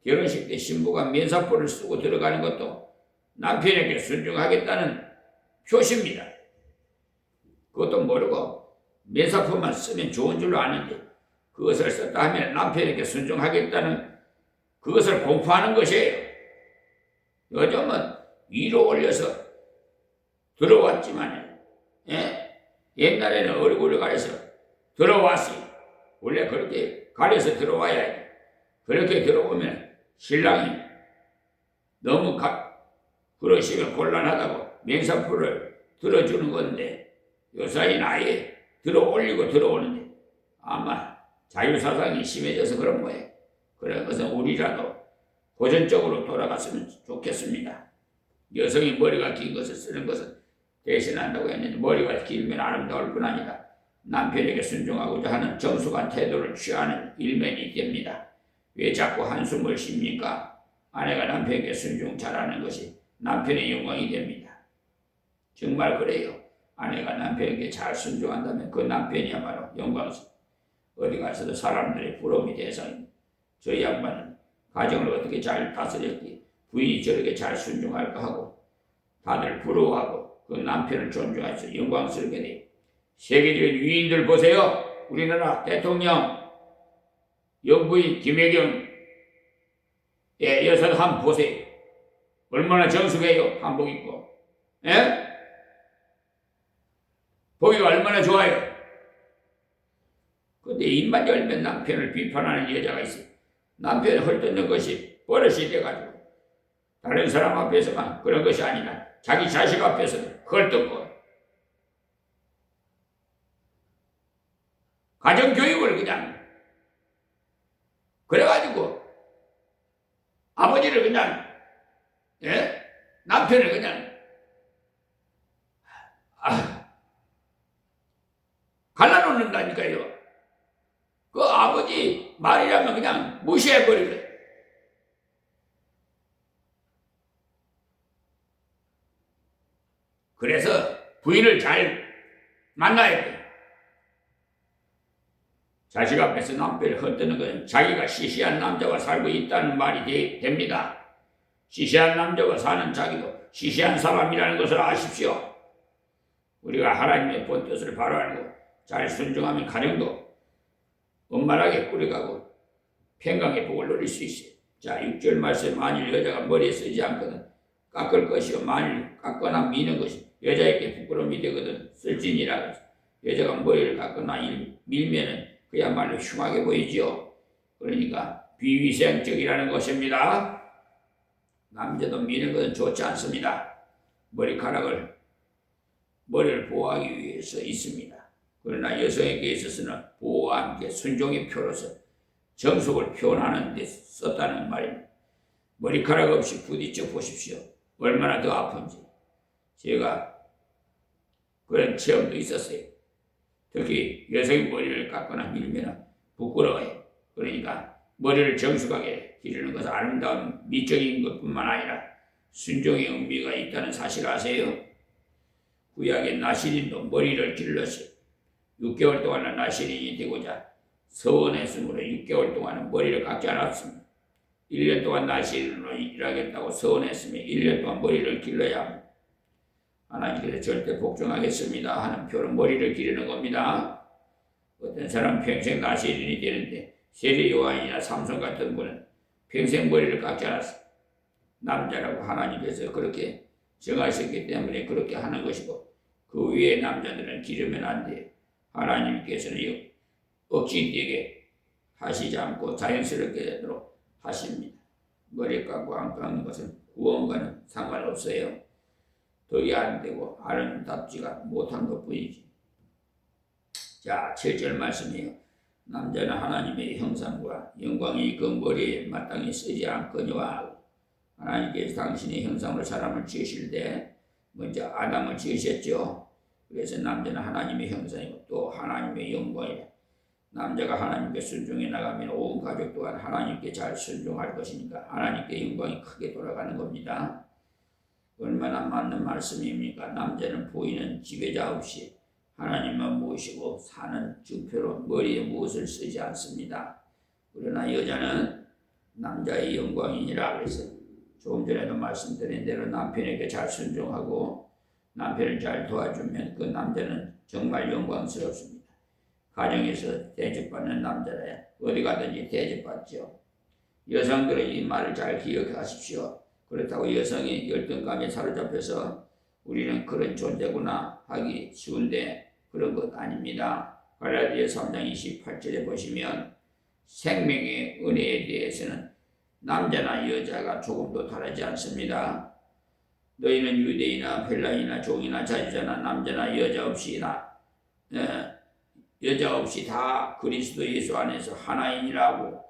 결혼식 때 신부가 면사포를 쓰고 들어가는 것도 남편에게 순종하겠다는 표시입니다. 그것도 모르고 면사포만 쓰면 좋은 줄로 아는데 그것을 썼다 하면 남편에게 순종하겠다는 그것을 공포하는 것이에요. 요즘은 위로 올려서 들어왔지만 옛날에는 얼굴을 가려서 들어왔어요. 원래 그렇게 가려서 들어와야 해. 그렇게 들어오면 신랑이 너무 그러시면 곤란하다고 면사포를 들어주는 건데 요사이는 아예 들어 올리고 들어오는데 아마 자유사상이 심해져서 그런 거예요. 그런 것은 우리라도 고전적으로 돌아갔으면 좋겠습니다. 여성이 머리가 긴 것을 쓰는 것은 대신한다고 했는데 머리가 길면 아름다울 뿐 아니라 남편에게 순종하고자 하는 정숙한 태도를 취하는 일면이 됩니다. 왜 자꾸 한숨을 쉽니까? 아내가 남편에게 순종 잘하는 것이 남편의 영광이 됩니다. 정말 그래요. 아내가 남편에게 잘 순종한다면 그 남편이야말로 영광스러워. 어디 가서도 사람들의 부러움이 대상입니다. 저희 양반은 가정을 어떻게 잘 다스렸기에 부인이 저렇게 잘 순종할까 하고 다들 부러워하고 그 남편을 존중해서 영광스럽게 돼요. 세계적인 위인들 보세요. 우리나라 대통령, 영부인 김혜경 여성 한번 보세요. 얼마나 정숙해요. 한복 입고. 예? 보기가 얼마나 좋아요. 근데 입만 열면 남편을 비판하는 여자가 있어요. 남편을 헐뜯는 것이 버릇이 돼가지고 다른 사람 앞에서만 그런 것이 아니라 자기 자식 앞에서도 헐뜯고 가정교육을 그냥 그래가지고 아버지를 그냥 남편을 그냥 갈라놓는다니까요. 그 아버지 말이라면 그냥 무시해버리래. 그래서 부인을 잘 만나야 돼. 자식 앞에서 남편을 헛되는 것은 자기가 시시한 남자와 살고 있다는 말이 됩니다. 시시한 남자와 사는 자기도 시시한 사람이라는 것을 아십시오. 우리가 하나님의 본 뜻을 바로 알고 잘 순종하면 가정도 원만하게 꾸려가고 평강의 복을 누릴 수 있어요. 자, 6절 말씀 만일 여자가 머리에 쓰지 않거든 깎을 것이요 만일 깎거나 미는 것이 여자에게 부끄러움이 되거든 쓸지니라. 여자가 머리를 깎거나 밀면은 그야말로 흉하게 보이지요. 그러니까 비위생적이라는 것입니다. 남자도 미는 것은 좋지 않습니다. 머리를 보호하기 위해서 있습니다. 그러나 여성에게 있어서는 보호와 함께 순종의 표로서 정숙을 표현하는 데 썼다는 말입니다. 머리카락 없이 부딪혀 보십시오. 얼마나 더 아픈지. 제가 그런 체험도 있었어요. 특히 여성이 머리를 깎거나 밀면 부끄러워요. 그러니까 머리를 정숙하게 기르는 것은 아름다운 미적인 것뿐만 아니라 순종의 의미가 있다는 사실 아세요? 구약의 나시린도 머리를 길렀어요. 6개월 동안은 나시린이 되고자 서원했으므로 6개월 동안은 머리를 깎지 않았습니다. 1년 동안 나시린으로 일하겠다고 서원했으며 1년 동안 머리를 길러야 합니다. 하나님께서 절대 복종하겠습니다 하는 표로 머리를 기르는 겁니다. 어떤 사람은 평생 나시린이 되는데 세례 요한이나 삼손 같은 분은 평생 머리를 깎지 않았습니다. 남자라고 하나님께서 그렇게 정하셨기 때문에 그렇게 하는 것이고 그 위에 남자들은 기르면 안 돼요. 하나님께서는 억지되게 하시지 않고 자연스럽게 되도록 하십니다. 머리 깎고 안 깎는 것은 구원과는 상관없어요. 덕이 안 되고 아름답지가 못한 것뿐이지. 자, 7절 말씀이에요. 남자는 하나님의 형상과 영광이 그 머리에 마땅히 쓰지 않거니와 하나님께서 당신의 형상으로 사람을 지으실 때 먼저 아담을 지으셨죠. 그래서 남자는 하나님의 형상이고 또 하나님의 영광이다. 남자가 하나님께 순종해 나가면 온 가족 또한 하나님께 잘 순종할 것이니까 하나님께 영광이 크게 돌아가는 겁니다. 얼마나 맞는 말씀입니까? 남자는 부인은 지배자 없이 하나님만 모시고 사는 증표로 머리에 무엇을 쓰지 않습니다. 그러나 여자는 남자의 영광이니라. 그래서 조금 전에도 말씀드린 대로 남편에게 잘 순종하고 남편을 잘 도와주면 그 남자는 정말 영광스럽습니다. 가정에서 대접받는 남자라 어디 가든지 대접받죠. 여성들은 이 말을 잘 기억하십시오. 그렇다고 여성이 열등감에 사로잡혀서 우리는 그런 존재구나 하기 쉬운데 그런 것 아닙니다. 갈라디아 3장 28절에 보시면 생명의 은혜에 대해서는 남자나 여자가 조금도 다르지 않습니다. 너희는 유대인이나 헬라인이나 종이나 자주자나 남자나 여자 없이 다 그리스도 예수 안에서 하나인이라고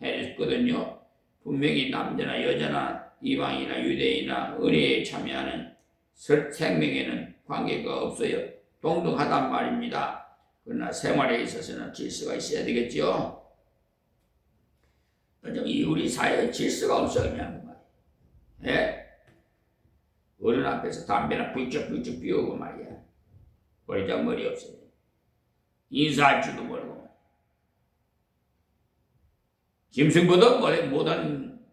했거든요. 분명히 남자나 여자나 이방이나 유대인이나 은혜에 참여하는 생명에는 관계가 없어요. 동등하단 말입니다. 그러나 생활에 있어서는 질서가 있어야 되겠죠. 우리 사회에 질서가 없어 그냥 말이야. 예? 어른 앞에서 담배나 불쩍불쩍 피우고 말이야. 머리 없어요. 인사할 줄도 모르고. 짐승보다 못한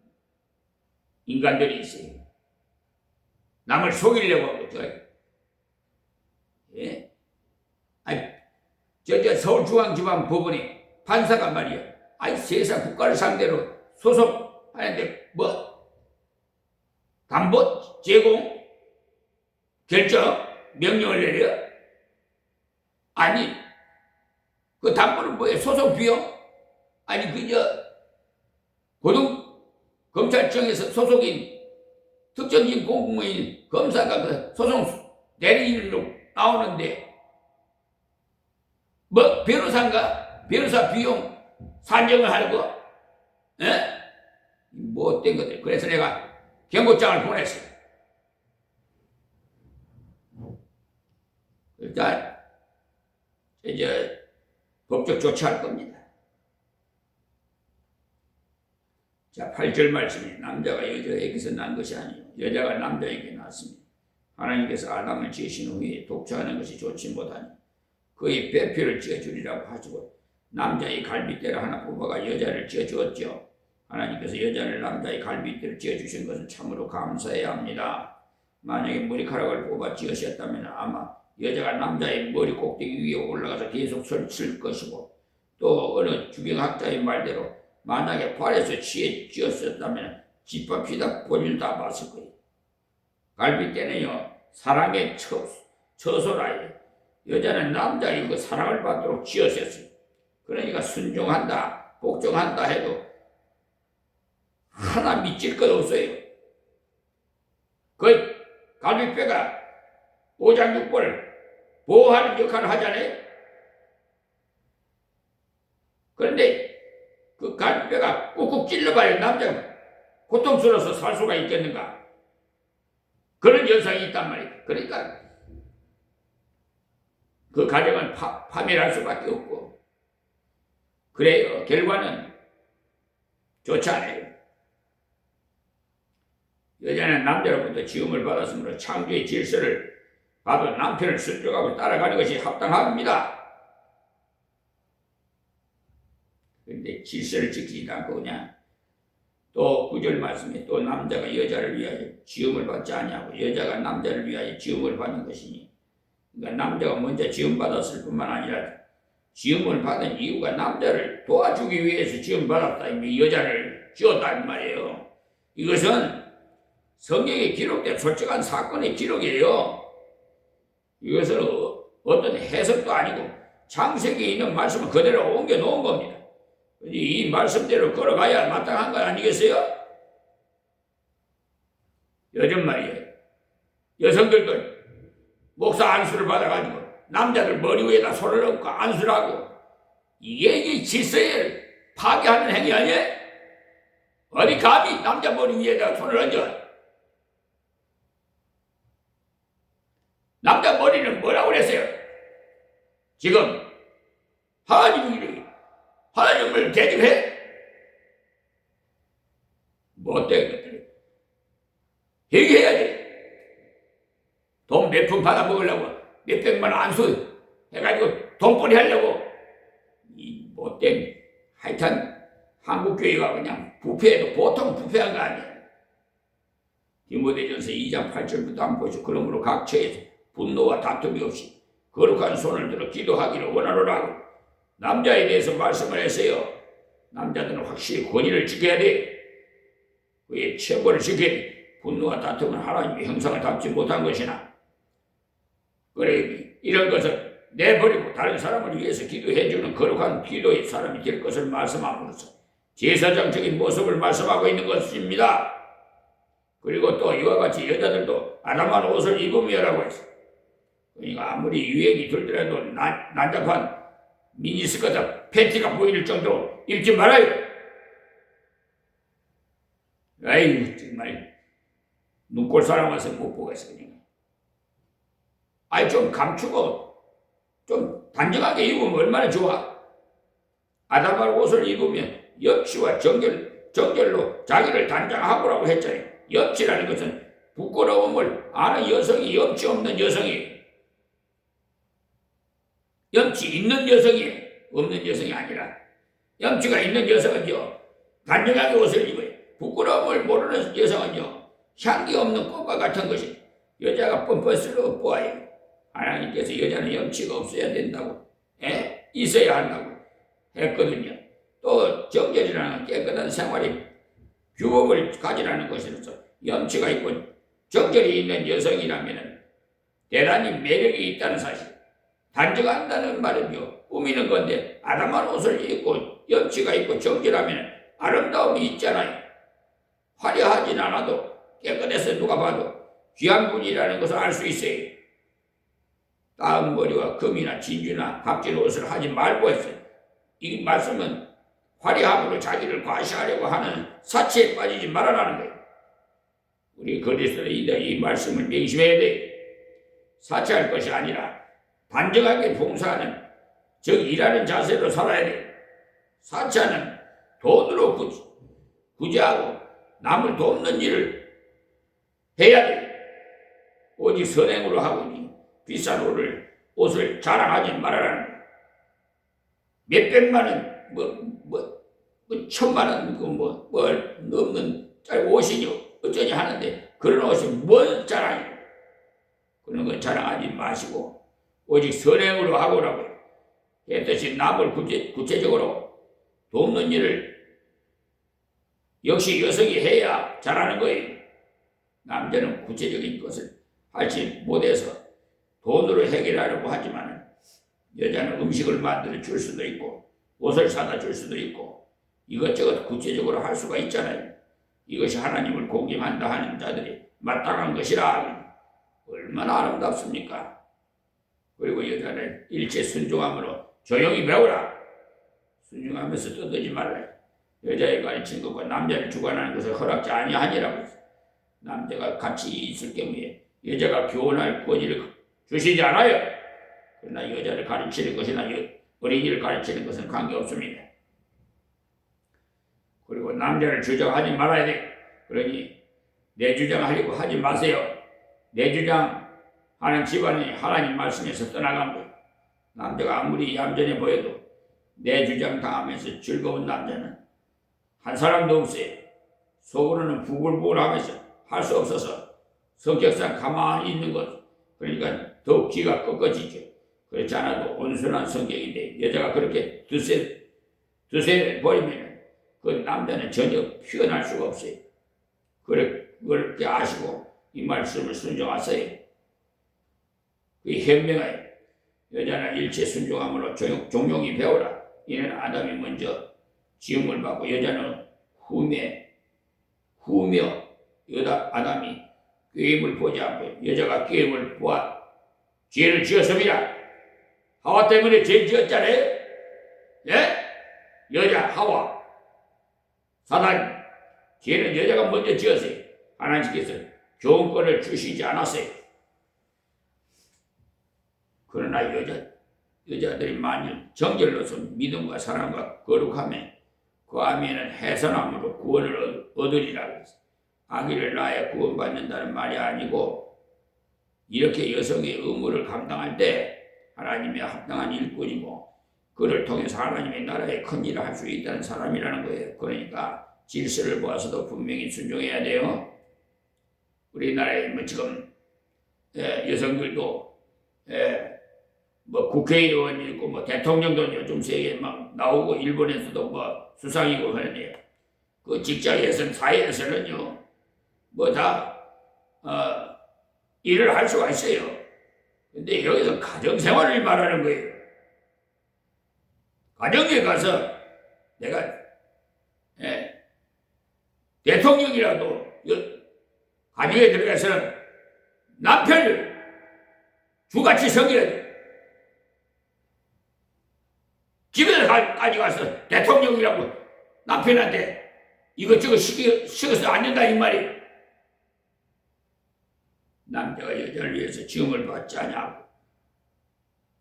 인간들이 있어요. 남을 속이려고 하고, 예? 아니, 서울중앙지방법원에 판사가 말이야. 아니, 세상 국가를 상대로 소송하는데, 담보 제공 결정 명령을 내려? 아니, 그 담보는 뭐예요? 소송 비용? 아니, 고등검찰청에서 소속인 특정인 공무원인 검사가 그 소송 대리인으로 나오는데, 변호사인가? 변호사 비용 산정을 하고, 예? 못된 것들. 그래서 내가 경고장을 보냈어요. 일단, 이제, 법적 조치할 겁니다. 자, 8절 말씀이 남자가 여자에게서 난 것이 아니요 여자가 남자에게 났습니다. 하나님께서 아담을 지으신 후에 독처하는 것이 좋지 못하니 그의 배표를 지어주리라고 하시고 남자의 갈빗대를 하나 뽑아가 여자를 지어주었죠. 하나님께서 여자를 남자의 갈빗대를 지어주신 것은 참으로 감사해야 합니다. 만약에 머리카락을 뽑아 지으셨다면 아마 여자가 남자의 머리 꼭대기 위에 올라가서 계속 설칠 것이고 또 어느 주경학자의 말대로 만약에 발에서 지었었다면 짓밟히다 볼일 다 봤을 거예요. 갈빗대는요 사랑의 처소라요. 여자는 남자의 그 사랑을 받도록 지었었어요. 그러니까 순종한다 복종한다 해도 하나 미칠 것 없어요. 그 갈빗뼈가 오장육부를 보호하는 역할을 하잖아요. 그런데 그 갈빗뼈가 꾹꾹 찔러봐야 남자가 고통스러워서 살 수가 있겠는가? 그런 현상이 있단 말이에요. 그러니까 그 가정은 파멸할 수밖에 없고 그래요. 결과는 좋지 않아요. 여자는 남자로부터 지음을 받았으므로 창조의 질서를 받은 남편을 순종하고 따라가는 것이 합당합니다. 그런데 질서를 지키지 않고 그냥 또 9절 말씀에 또 남자가 여자를 위하여 지음을 받지 아니하고 여자가 남자를 위하여 지음을 받는 것이니 그러니까 남자가 먼저 지음 받았을 뿐만 아니라 지음을 받은 이유가 남자를 도와주기 위해서 지음 받았다. 여자를 지었다 이 말이에요. 이것은 성경에 기록된 솔직한 사건의 기록이에요. 이것은 어떤 해석도 아니고 창세기에 있는 말씀을 그대로 옮겨 놓은 겁니다. 이 말씀대로 걸어가야 마땅한 거 아니겠어요? 요즘 말이에요. 여성들도 목사 안수를 받아가지고 남자들 머리 위에다 손을 얹고 안수를 하고 이게 이 질서를 파괴하는 행위 아니에요? 어디 감히 남자 머리 위에다 손을 얹어? 남자 머리는 뭐라고 그랬어요? 지금 하나님을 대접해? 못된 것들 회개해야지. 돈 몇 푼 받아 먹으려고 몇백만 원 안수 해가지고 돈벌이 하려고 이 못된 하여튼 한국교회가 그냥 부패해도 보통 부패한 거 아니에요. 디모데전서 2장 8절부터 한번 보시죠. 그러므로 각 처에서 분노와 다툼이 없이 거룩한 손을 들어 기도하기를 원하노라고 남자에 대해서 말씀을 했어요. 남자들은 확실히 권위를 지켜야 돼. 그의 체벌을 지켜야 돼. 분노와 다툼은 하나님의 형상을 담지 못한 것이나 그래 이런 것을 내버리고 다른 사람을 위해서 기도해주는 거룩한 기도의 사람이 될 것을 말씀함으로써 제사장적인 모습을 말씀하고 있는 것입니다. 그리고 또 이와 같이 여자들도 아담한 옷을 입으며라고 했어요. 그러니까 아무리 유행이 들더라도 난잡한 미니스커트 팬티가 보일 정도로 입지 말아요. 아이고 정말 눈꼴 사람 와서 못 보겠어 그냥. 아이 좀 감추고 좀 단정하게 입으면 얼마나 좋아. 아담할 옷을 입으면 염치와 정결로 자기를 단장하고라고 했잖아요. 염치라는 것은 부끄러움을 아는 여성이 염치 없는 여성이, 염치 있는 여성이 없는 여성이 아니라, 염치가 있는 여성은요 단정하게 옷을 입어요. 부끄러움을 모르는 여성은요 향기 없는 꽃과 같은 것이 여자가 뻔뻔스러워 보아요. 하나님께서 여자는 염치가 없어야 된다고, 있어야 한다고 했거든요. 또 정결이라는 깨끗한 생활의 규범을 가지라는 것으로서 염치가 있고 정결이 있는 여성이라면 대단히 매력이 있다는 사실. 단정한다는 말은요 꾸미는 건데, 아담한 옷을 입고 염치가 있고 정결하면 아름다움이 있잖아요. 화려하진 않아도 깨끗해서 누가 봐도 귀한 분이라는 것을 알 수 있어요. 따은 머리와 금이나 진주나 값진 옷을 하지 말고 했어요. 이 말씀은 화려함으로 자기를 과시하려고 하는 사치에 빠지지 말아라는 거예요. 우리 그리스도인들 이 말씀을 명심해야 돼. 사치할 것이 아니라 단정하게 봉사하는, 즉 일하는 자세로 살아야 돼. 사치하는 돈으로 구제하고 남을 돕는 일을 해야 돼. 오직 선행으로 하고 비싼 옷을 자랑하지 말아라는 거예요. 몇백만 원, 천만 원, 넘는 옷이요 어쩌니 하는데 그런 옷이 뭔 자랑이에요. 그런 건 자랑하지 마시고 오직 선행으로 하고라고요. 했듯이 남을 구체적으로 돕는 일을 역시 여성이 해야 잘하는 거예요. 남자는 구체적인 것을 하지 못해서 돈으로 해결하려고 하지만 여자는 음식을 만들어 줄 수도 있고 옷을 사다 줄 수도 있고 이것저것 구체적으로 할 수가 있잖아요. 이것이 하나님을 공경한다 하는 자들이 마땅한 것이라. 얼마나 아름답습니까? 그리고 여자는 일체 순종함으로 조용히 배우라. 순종하면서 떠들지 말라. 여자의 가르친 것과 남자를 주관하는 것을 허락지 아니하니라고 했어요. 남자가 같이 있을 경우에 여자가 교훈할 권위를 주시지 않아요. 그러나 여자를 가르치는 것이나 어린이를 가르치는 것은 관계없습니다. 그리고 남자를 주장하지 말아야 돼. 그러니 내 주장하려고 하지 마세요. 내 주장하는 집안이 하나님 말씀에서 떠나간 거예요. 남자가 아무리 얌전해 보여도 내 주장 당하면서 즐거운 남자는 한 사람도 없어요. 속으로는 부글부글하면서 할 수 없어서 성격상 가만히 있는 것. 그러니까 더욱 기가 꺾어지죠. 그렇지 않아도 온순한 성격인데 여자가 그렇게 드세 버리면 그 남자는 전혀 피어날 수가 없어요. 그렇게 아시고 이 말씀을 순종하세요. 그게 현명해요. 여자는 일체 순종함으로 종용히 배우라. 이는 아담이 먼저 지음을 받고 여자는 후며 아담이 꾀임을 보지 않고 여자가 꾀임을 보아 죄를 지었습니다. 하와 때문에 죄 지었잖아요. 예? 여자 하와 사단 죄는 여자가 먼저 지었어요. 하나님께서 교훈권을 주시지 않았어요. 그러나 여자들이 만일 정결로서 믿음과 사랑과 거룩함에 구하면은 해선함으로 구원을 얻으리라고 했어요. 아기를 낳아 구원받는다는 말이 아니고 이렇게 여성의 의무를 감당할 때 하나님의 합당한 일꾼이고 그를 통해서 하나님의 나라에 큰 일을 할 수 있다는 사람이라는 거예요. 그러니까 질서를 보아서도 분명히 순종해야 돼요. 우리나라에 지금 여성들도 국회의원이 있고 대통령도 요즘 세계에 막 나오고 일본에서도 수상이고 하는데 그 직장에서는 사회에서는요 일을 할 수가 있어요. 근데 여기서 가정생활을 말하는 거예요. 가정에 가서 내가 대통령이라도 가정에 들어가서 남편을 주같이 섬겨야 돼. 집에까지 가서 대통령이라고 남편한테 이것저것 시켜서 안 된다 이 말이에요. 남자가 여자를 위해서 지음을 받지 아니하고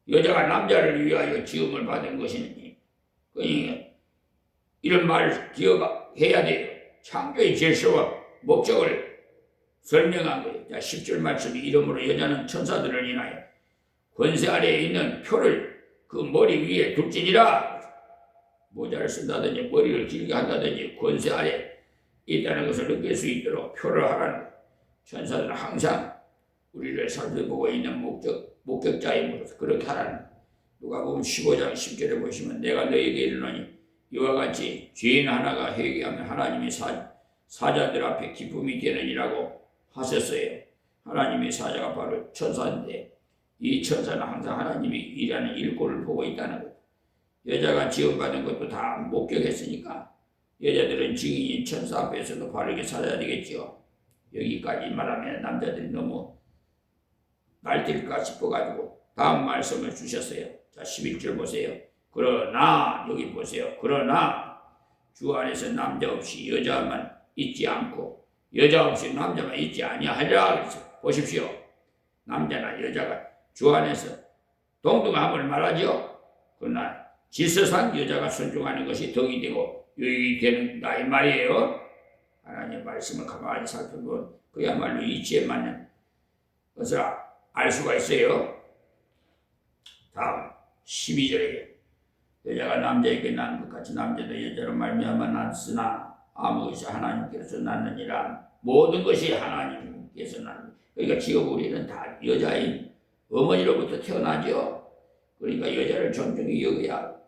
여자가 남자를 위하여 지음을 받은 것이니 그러니까 이런 말을 기억해야 돼요. 창조의 질서와 목적을 설명한 거예요. 자, 10절 말씀이 이러므로 여자는 천사들을 인하여 권세 아래에 있는 표를 그 머리 위에 둘지니라. 모자를 쓴다든지 머리를 길게 한다든지 권세 아래 있다는 것을 느낄 수 있도록 표를 하라는 거예요. 천사들은 항상 우리를 살펴보고 있는 목격자임으로써 그렇게 하라는 거예요. 누가복음 15장 10절에 보시면 내가 너에게 이르노니 이와 같이 죄인 하나가 회개하면 하나님의 사자들 앞에 기쁨이 되느니라고 하셨어요. 하나님의 사자가 바로 천사인데 이 천사는 항상 하나님이 일하는 일꼴을 보고 있다는 거예요. 여자가 지원받은 것도 다 목격했으니까 여자들은 증인인 천사 앞에서도 바르게 살아야 되겠죠. 여기까지 말하면 남자들이 너무 날뛸까 싶어가지고 다음 말씀을 주셨어요. 자, 11절 보세요. 그러나 여기 보세요. 그러나 주 안에서 남자 없이 여자만 있지 않고 여자 없이 남자만 있지 아니하리라 그랬어요. 보십시오. 남자나 여자가 주 안에서 동등함을 말하죠. 그러나 질서상 여자가 순종하는 것이 덕이 되고 유익이 되는다 이 말이에요. 하나님의 말씀을 가만히 살펴보면 그야말로 이치에 맞는 것을 알 수가 있어요. 다음 12절에 여자가 남자에게 난 것 같이 남자도 여자로 말미암아 낳았으나 아무 것이 하나님께서 낳느니라. 모든 것이 하나님께서 낳는. 그러니까 지금 우리는 다 여자인 어머니로부터 태어나죠. 그러니까 여자를 존중히 여겨야 하고.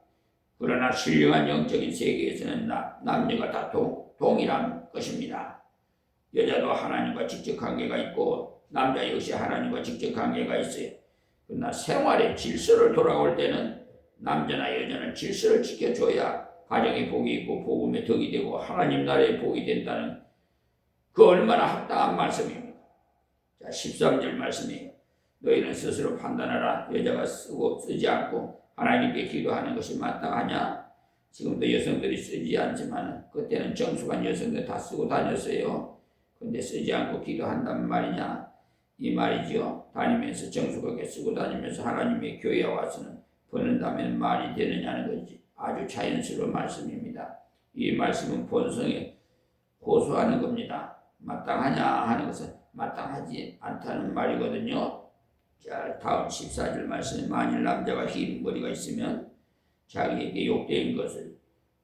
그러나 신령한 영적인 세계에서는 남녀가 다 동일한 것입니다. 여자도 하나님과 직접 관계가 있고 남자 역시 하나님과 직접 관계가 있어요. 그러나 생활의 질서를 돌아올 때는 남자나 여자는 질서를 지켜줘야 가정의 복이 있고 복음의 덕이 되고 하나님 나라의 복이 된다는 그 얼마나 합당한 말씀입니다. 자, 13절 말씀이에요. 너희는 스스로 판단하라. 여자가 쓰고 쓰지 않고 하나님께 기도하는 것이 마땅하냐? 지금도 여성들이 쓰지 않지만 그때는 정숙한 여성들 다 쓰고 다녔어요. 근데 쓰지 않고 기도한단 말이냐? 이 말이죠. 다니면서 정숙하게 쓰고 다니면서 하나님의 교회에 와서는 버는다면 말이 되느냐는 거지. 아주 자연스러운 말씀입니다. 이 말씀은 본성에 호소하는 겁니다. 마땅하냐 하는 것은 마땅하지 않다는 말이거든요. 자, 다음 14절 말씀. 만일 남자가 흰 머리가 있으면 자기에게 욕되는 것을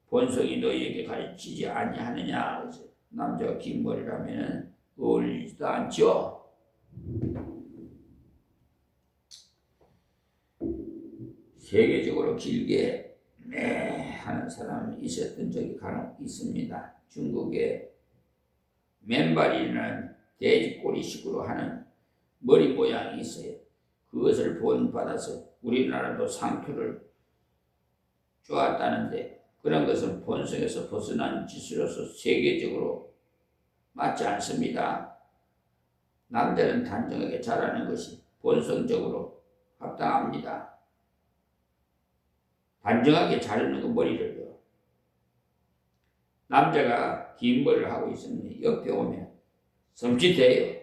본성이 너희에게 가르치지 아니하느냐. 남자가 긴 머리라면 어울리지도 않죠. 세계적으로 길게 하는 사람이 있었던 적이 간혹 있습니다. 중국의 맨발이라는 돼지꼬리식으로 하는 머리 모양이 있어요. 그것을 본받아서 우리나라도 상표를 쪼았다는데 그런 것은 본성에서 벗어난 짓으로서 세계적으로 맞지 않습니다. 남자는 단정하게 자라는 것이 본성적으로 합당합니다. 단정하게 자르는 그 머리를요. 남자가 긴 머리를 하고 있으면 옆에 오면 섬찟해요.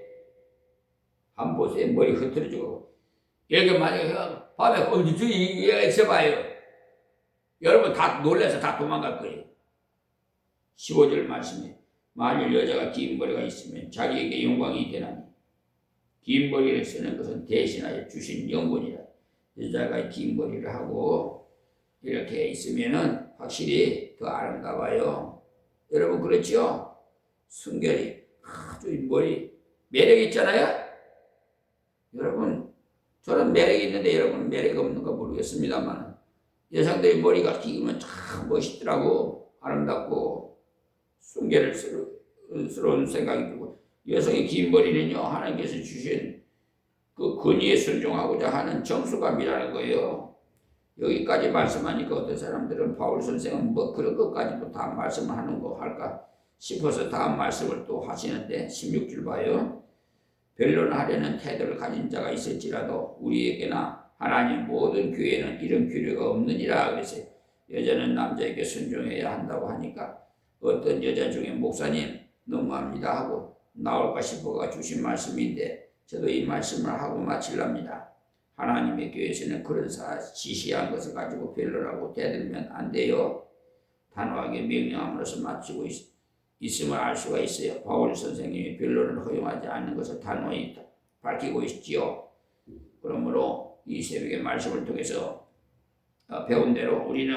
한번 보세요. 머리 흐트러지고. 이렇게 만약에 밤에 꼼지주의 있어봐요. 여러분 다 놀라서 다 도망갈 거예요. 15절 말씀에 만일 여자가 긴 머리가 있으면 자기에게 영광이 되나니 긴 머리를 쓰는 것은 대신하여 주신 영분이라. 여자가 긴 머리를 하고 이렇게 있으면은 확실히 더 아름다워요. 여러분 그렇죠? 순결이 아주 머리 매력 있잖아요. 여러분 저는 매력이 있는데 여러분은 매력 없는가 모르겠습니다만 여성들이 머리가 길면 참 멋있더라고. 아름답고 순결스러운 생각이 들고 여성의 긴 머리는요 하나님께서 주신 그 권위에 순종하고자 하는 정수감이라는 거예요. 여기까지 말씀하니까 어떤 사람들은 바울 선생은 뭐 그런 것까지도 다 말씀하는 거 할까 싶어서 다음 말씀을 또 하시는데 16절 봐요. 변론하려는 태도를 가진 자가 있을지라도 우리에게나 하나님 모든 교회는 이런 규례가 없느니라 그랬어요. 여자는 남자에게 순종해야 한다고 하니까 어떤 여자 중에 목사님 너무합니다 하고 나올까 싶어가 주신 말씀인데 저도 이 말씀을 하고 마치랍니다. 하나님의 교회에서는 그런 지시한 것을 가지고 변론하고 대들면 안 돼요. 단호하게 명령함으로써 마치고 있음을 알 수가 있어요. 바울 선생님이 변론을 허용하지 않는 것을 단호히 밝히고 있지요. 그러므로 이 새벽의 말씀을 통해서 배운 대로 우리는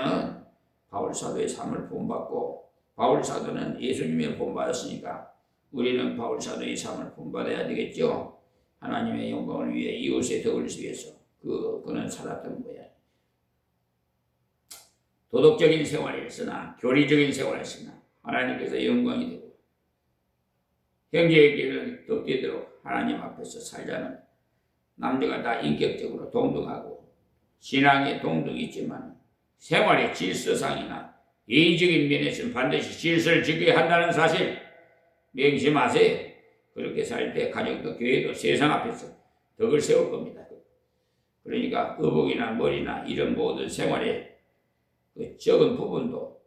바울 사도의 삶을 본받고, 바울 사도는 예수님의 본받았으니까 우리는 바울 사도의 삶을 본받아야 되겠죠. 하나님의 영광을 위해 이웃의 덕을 위해서 그는 살았던 거야. 도덕적인 생활이었으나, 교리적인 생활이었으나 하나님께서 영광이 되고 형제에게는 덕되도록 하나님 앞에서 살자는, 남녀가 다 인격적으로 동등하고 신앙에 동등이 있지만 생활의 질서상이나 예의적인 면에서는 반드시 질서를 지켜야 한다는 사실 명심하세요. 그렇게 살 때 가정도 교회도 세상 앞에서 덕을 세울 겁니다. 그러니까 의복이나 머리나 이런 모든 생활의 그 적은 부분도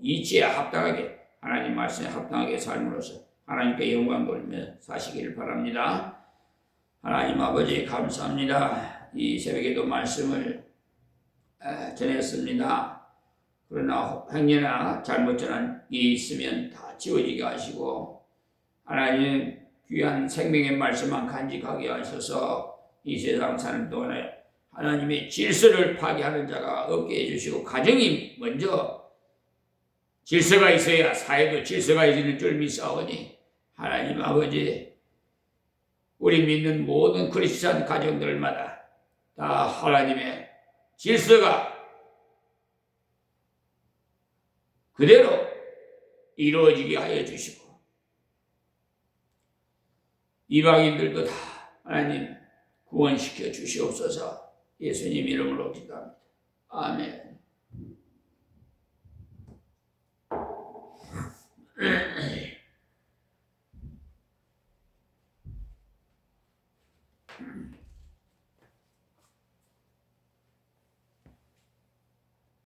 이치에 합당하게, 하나님 말씀에 합당하게 삶으로써 하나님께 영광 돌리며 사시기를 바랍니다. 하나님 아버지 감사합니다. 이 새벽에도 말씀을 전했습니다. 그러나 행여나 잘못 전한 게 있으면 다 지워지게 하시고, 하나님 귀한 생명의 말씀만 간직하게 하셔서 이 세상 사는 동안에 하나님의 질서를 파괴하는 자가 없게 해주시고, 가정이 먼저 질서가 있어야 사회도 질서가 있는 줄 믿사오니, 하나님 아버지 우리 믿는 모든 크리스찬 가정들마다 다 하나님의 질서가 그대로 이루어지게 하여 주시고, 이방인들도 다 하나님 구원시켜 주시옵소서. 예수님 이름으로 기도합니다. 아멘.